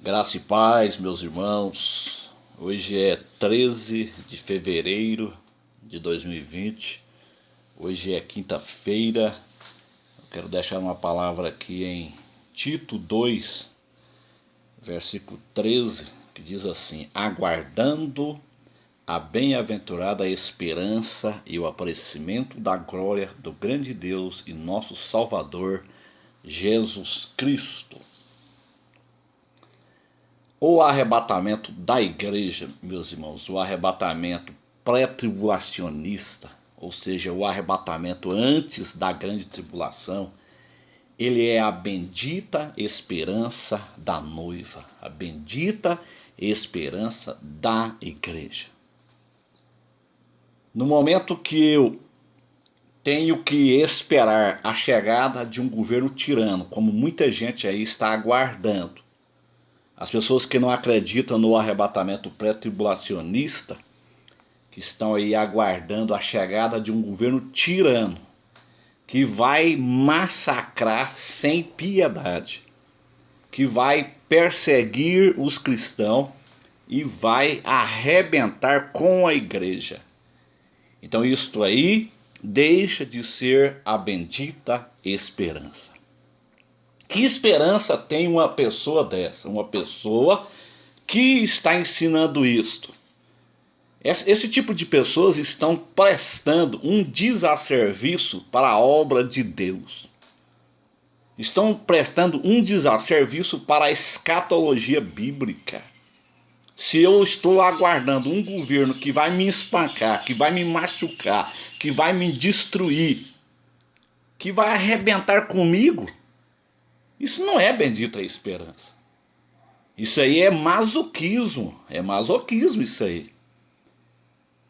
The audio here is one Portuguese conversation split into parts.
Graça e paz, meus irmãos. Hoje é 13 de fevereiro de 2020. Hoje é quinta-feira. Eu quero deixar uma palavra aqui em Tito 2, versículo 13, que diz assim: aguardando a bem-aventurada esperança e o aparecimento da glória do grande Deus e nosso Salvador, Jesus Cristo. O arrebatamento da igreja, meus irmãos, o arrebatamento pré-tribulacionista, ou seja, o arrebatamento antes da grande tribulação, ele é a bendita esperança da noiva, a bendita esperança da igreja. No momento que eu tenho que esperar a chegada de um governo tirano, como muita gente aí está aguardando, as pessoas que não acreditam no arrebatamento pré-tribulacionista, que estão aí aguardando a chegada de um governo tirano, que vai massacrar sem piedade, que vai perseguir os cristãos e vai arrebentar com a igreja. Então isto aí deixa de ser a bendita esperança. Que esperança tem uma pessoa dessa? Uma pessoa que está ensinando isto. Esse tipo de pessoas estão prestando um desasserviço para a obra de Deus. Estão prestando um desasserviço para a escatologia bíblica. Se eu estou aguardando um governo que vai me espancar, que vai me machucar, que vai me destruir, que vai arrebentar comigo, isso não é bendita esperança. Isso aí é masoquismo. É masoquismo isso aí.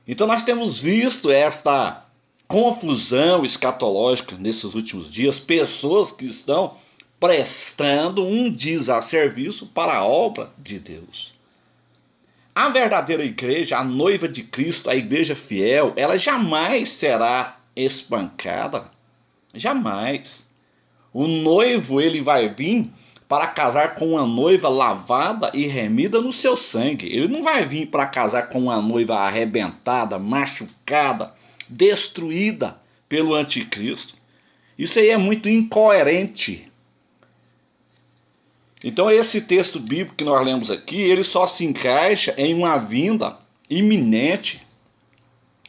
Então nós temos visto esta confusão escatológica nesses últimos dias. Pessoas que estão prestando um desasserviço para a obra de Deus. A verdadeira igreja, a noiva de Cristo, a igreja fiel, ela jamais será espancada. Jamais. O noivo, ele vai vir para casar com uma noiva lavada e remida no seu sangue. Ele não vai vir para casar com uma noiva arrebentada, machucada, destruída pelo anticristo. Isso aí é muito incoerente. Então esse texto bíblico que nós lemos aqui, ele só se encaixa em uma vinda iminente.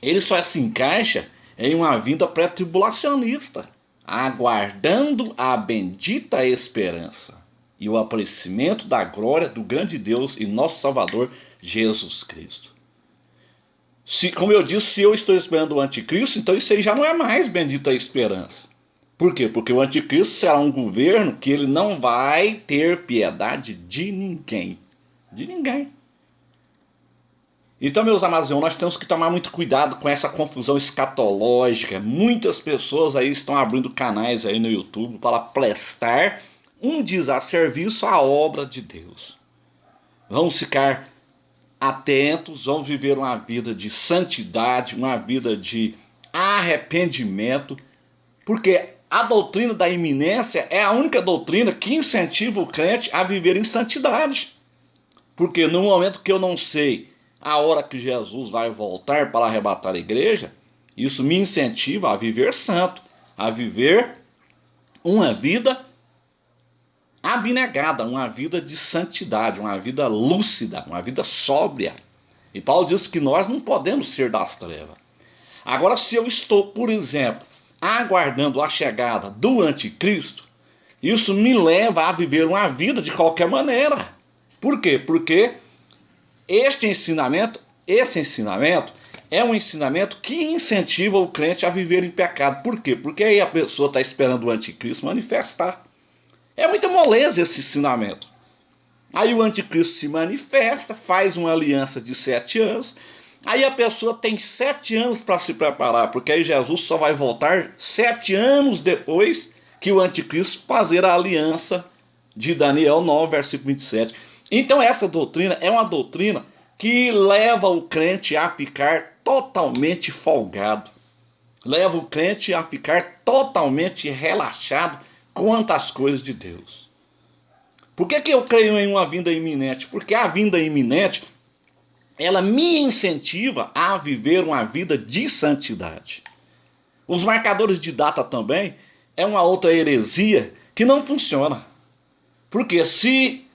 Ele só se encaixa em uma vinda pré-tribulacionista, aguardando a bendita esperança e o aparecimento da glória do grande Deus e nosso Salvador, Jesus Cristo. Como eu disse, se eu estou esperando o anticristo, então isso aí já não é mais bendita esperança. Por quê? Porque o anticristo será um governo que ele não vai ter piedade de ninguém. De ninguém. Então, meus amados irmãos, nós temos que tomar muito cuidado com essa confusão escatológica. Muitas pessoas aí estão abrindo canais aí no YouTube para prestar um desasserviço à obra de Deus. Vamos ficar atentos, vamos viver uma vida de santidade, uma vida de arrependimento, porque a doutrina da iminência é a única doutrina que incentiva o crente a viver em santidade. Porque no momento que eu não sei a hora que Jesus vai voltar para arrebatar a igreja, isso me incentiva a viver santo, a viver uma vida abnegada, uma vida de santidade, uma vida lúcida, uma vida sóbria. E Paulo diz que nós não podemos ser das trevas. Agora, se eu estou, por exemplo, aguardando a chegada do anticristo, isso me leva a viver uma vida de qualquer maneira. Por quê? Porque esse ensinamento é um ensinamento que incentiva o crente a viver em pecado. Por quê? Porque aí a pessoa está esperando o anticristo manifestar. É muita moleza esse ensinamento. Aí o anticristo se manifesta, faz uma aliança de 7 anos. Aí a pessoa tem 7 anos para se preparar, porque aí Jesus só vai voltar 7 anos depois que o anticristo fazer a aliança de Daniel 9, versículo 27. Então essa doutrina é uma doutrina que leva o crente a ficar totalmente folgado. Leva o crente a ficar totalmente relaxado quanto às coisas de Deus. Por que eu creio em uma vinda iminente? Porque a vinda iminente, ela me incentiva a viver uma vida de santidade. Os marcadores de data também é uma outra heresia que não funciona. Porque se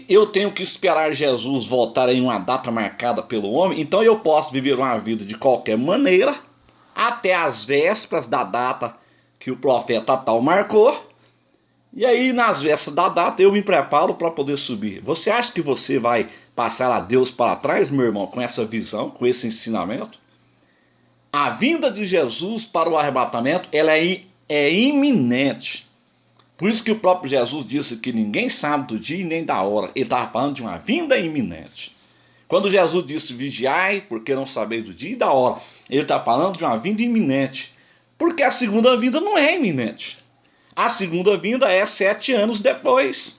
eu tenho que esperar Jesus voltar em uma data marcada pelo homem, então eu posso viver uma vida de qualquer maneira, até as vésperas da data que o profeta tal marcou, e aí nas vésperas da data eu me preparo para poder subir. Você acha que você vai passar a Deus para trás, meu irmão, com essa visão, com esse ensinamento? A vinda de Jesus para o arrebatamento, ela é iminente. Por isso que o próprio Jesus disse que ninguém sabe do dia nem da hora. Ele estava falando de uma vinda iminente. Quando Jesus disse vigiai, porque não sabeis do dia e da hora, ele está falando de uma vinda iminente. Porque a segunda vinda não é iminente. A segunda vinda é 7 anos depois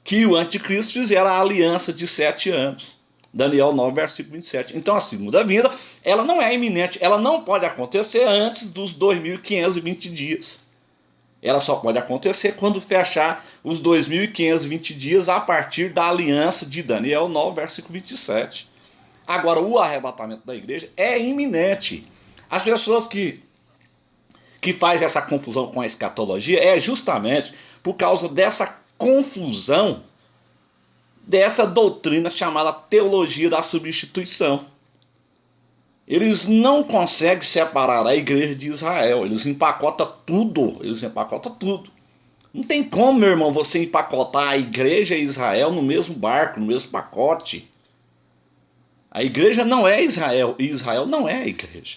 que o anticristo fizer a aliança de 7 anos. Daniel 9, versículo 27. Então a segunda vinda, ela não é iminente. Ela não pode acontecer antes dos 2.520 dias. Ela só pode acontecer quando fechar os 2.520 dias a partir da aliança de Daniel 9, versículo 27. Agora, o arrebatamento da igreja é iminente. As pessoas que fazem essa confusão com a escatologia é justamente por causa dessa confusão, dessa doutrina chamada teologia da substituição. Eles não conseguem separar a igreja de Israel. Eles empacotam tudo. Não tem como, meu irmão, você empacotar a igreja e Israel no mesmo barco, no mesmo pacote. A igreja não é Israel e Israel não é a igreja.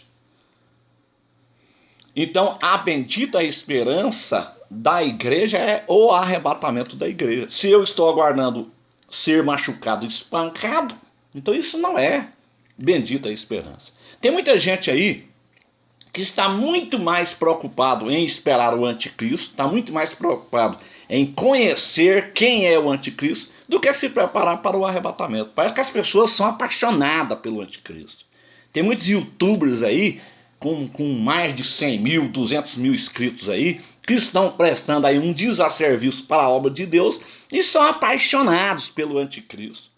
Então, a bendita esperança da igreja é o arrebatamento da igreja. Se eu estou aguardando ser machucado e espancado, então isso não é bendita esperança. Tem muita gente aí que está muito mais preocupado em esperar o anticristo, está muito mais preocupado em conhecer quem é o anticristo, do que se preparar para o arrebatamento. Parece que as pessoas são apaixonadas pelo anticristo. Tem muitos youtubers aí, com mais de 100 mil, 200 mil inscritos aí, que estão prestando aí um desasserviço para a obra de Deus e são apaixonados pelo anticristo.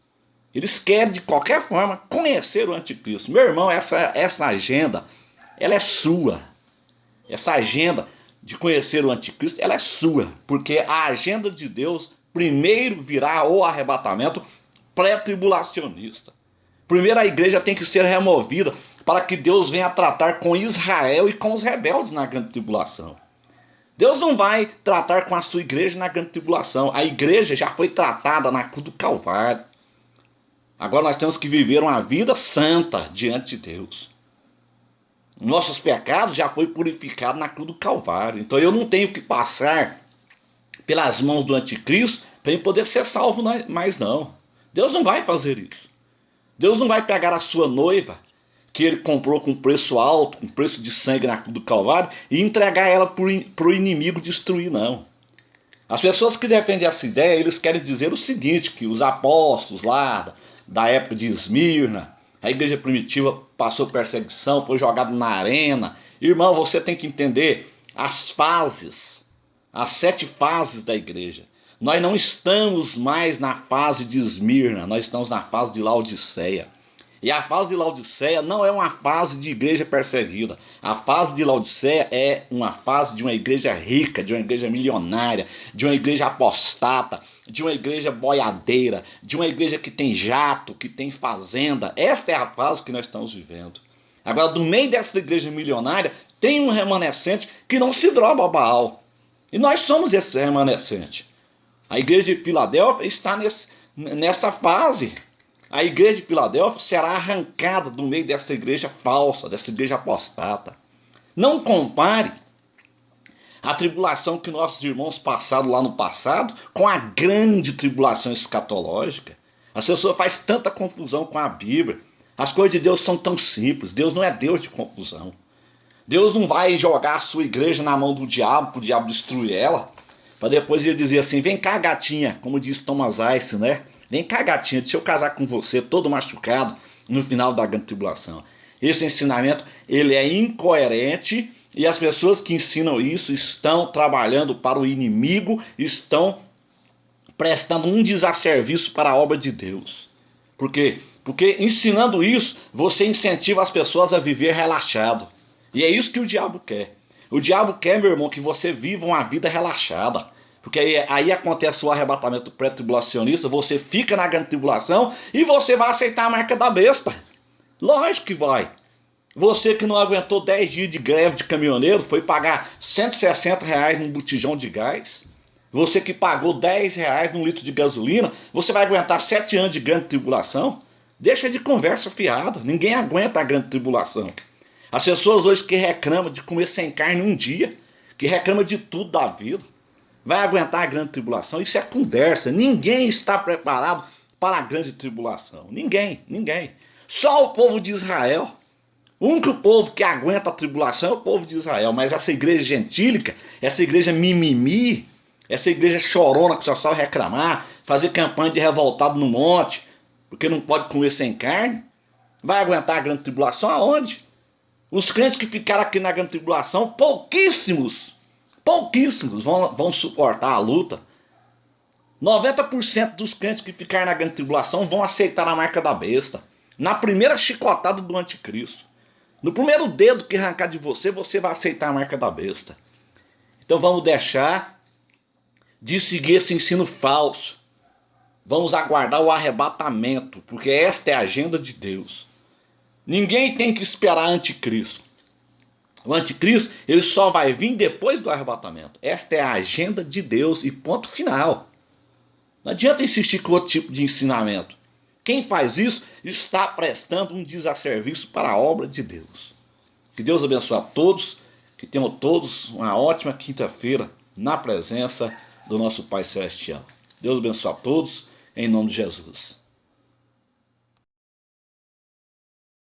Eles querem, de qualquer forma, conhecer o anticristo. Meu irmão, essa agenda, ela é sua. Essa agenda de conhecer o anticristo, ela é sua. Porque a agenda de Deus, primeiro virá o arrebatamento pré-tribulacionista. Primeiro a igreja tem que ser removida para que Deus venha tratar com Israel e com os rebeldes na grande tribulação. Deus não vai tratar com a sua igreja na grande tribulação. A igreja já foi tratada na cruz do Calvário. Agora nós temos que viver uma vida santa diante de Deus. Nossos pecados já foi purificado na cruz do Calvário. Então eu não tenho que passar pelas mãos do anticristo para eu poder ser salvo mais não. Deus não vai fazer isso. Deus não vai pegar a sua noiva, que ele comprou com preço alto, com preço de sangue na cruz do Calvário, e entregar ela para o inimigo destruir, não. As pessoas que defendem essa ideia, eles querem dizer o seguinte, que os apóstolos lá da época de Esmirna, a igreja primitiva passou perseguição, foi jogado na arena. Irmão, você tem que entender as fases, as 7 fases da igreja. Nós não estamos mais na fase de Esmirna, nós estamos na fase de Laodiceia. E a fase de Laodiceia não é uma fase de igreja perseguida. A fase de Laodiceia é uma fase de uma igreja rica, de uma igreja milionária, de uma igreja apostata, de uma igreja boiadeira, de uma igreja que tem jato, que tem fazenda. Esta é a fase que nós estamos vivendo. Agora, do meio dessa igreja milionária, tem um remanescente que não se droga ao Baal. E nós somos esse remanescente. A igreja de Filadélfia está nessa fase. A igreja de Filadélfia será arrancada do meio dessa igreja falsa, dessa igreja apostata. Não compare a tribulação que nossos irmãos passaram lá no passado com a grande tribulação escatológica. As pessoas fazem tanta confusão com a Bíblia. As coisas de Deus são tão simples. Deus não é Deus de confusão. Deus não vai jogar a sua igreja na mão do diabo, para o diabo destruir ela, para depois ele dizer assim, vem cá gatinha, como diz Thomas Ice, né? Vem cá gatinha, deixa eu casar com você, todo machucado, no final da grande tribulação. Esse ensinamento, ele é incoerente, e as pessoas que ensinam isso estão trabalhando para o inimigo, estão prestando um desasserviço para a obra de Deus. Por quê? Porque ensinando isso, você incentiva as pessoas a viver relaxado. E é isso que o diabo quer. O diabo quer, meu irmão, que você viva uma vida relaxada. Porque aí acontece o arrebatamento pré-tribulacionista, você fica na grande tribulação e você vai aceitar a marca da besta. Lógico que vai. Você que não aguentou 10 dias de greve de caminhoneiro, foi pagar R$ 160 num botijão de gás. Você que pagou R$ 10 num litro de gasolina, você vai aguentar 7 anos de grande tribulação? Deixa de conversa fiada, ninguém aguenta a grande tribulação. As pessoas hoje que reclamam de comer sem carne um dia, que reclamam de tudo da vida, vai aguentar a grande tribulação? Isso é conversa, ninguém está preparado para a grande tribulação. Ninguém. Só o povo de Israel. O único povo que aguenta a tribulação é o povo de Israel. Mas essa igreja gentílica, essa igreja mimimi, essa igreja chorona que só sabe reclamar, fazer campanha de revoltado no monte, porque não pode comer sem carne, vai aguentar a grande tribulação aonde? Os crentes que ficaram aqui na grande tribulação, pouquíssimos vão suportar a luta. 90% dos crentes que ficaram na grande tribulação vão aceitar a marca da besta. Na primeira chicotada do anticristo. No primeiro dedo que arrancar de você, você vai aceitar a marca da besta. Então vamos deixar de seguir esse ensino falso. Vamos aguardar o arrebatamento, porque esta é a agenda de Deus. Ninguém tem que esperar anticristo. O anticristo, ele só vai vir depois do arrebatamento. Esta é a agenda de Deus e ponto final. Não adianta insistir com outro tipo de ensinamento. Quem faz isso está prestando um desasserviço para a obra de Deus. Que Deus abençoe a todos, que tenham todos uma ótima quinta-feira na presença do nosso Pai Celestial. Deus abençoe a todos, em nome de Jesus.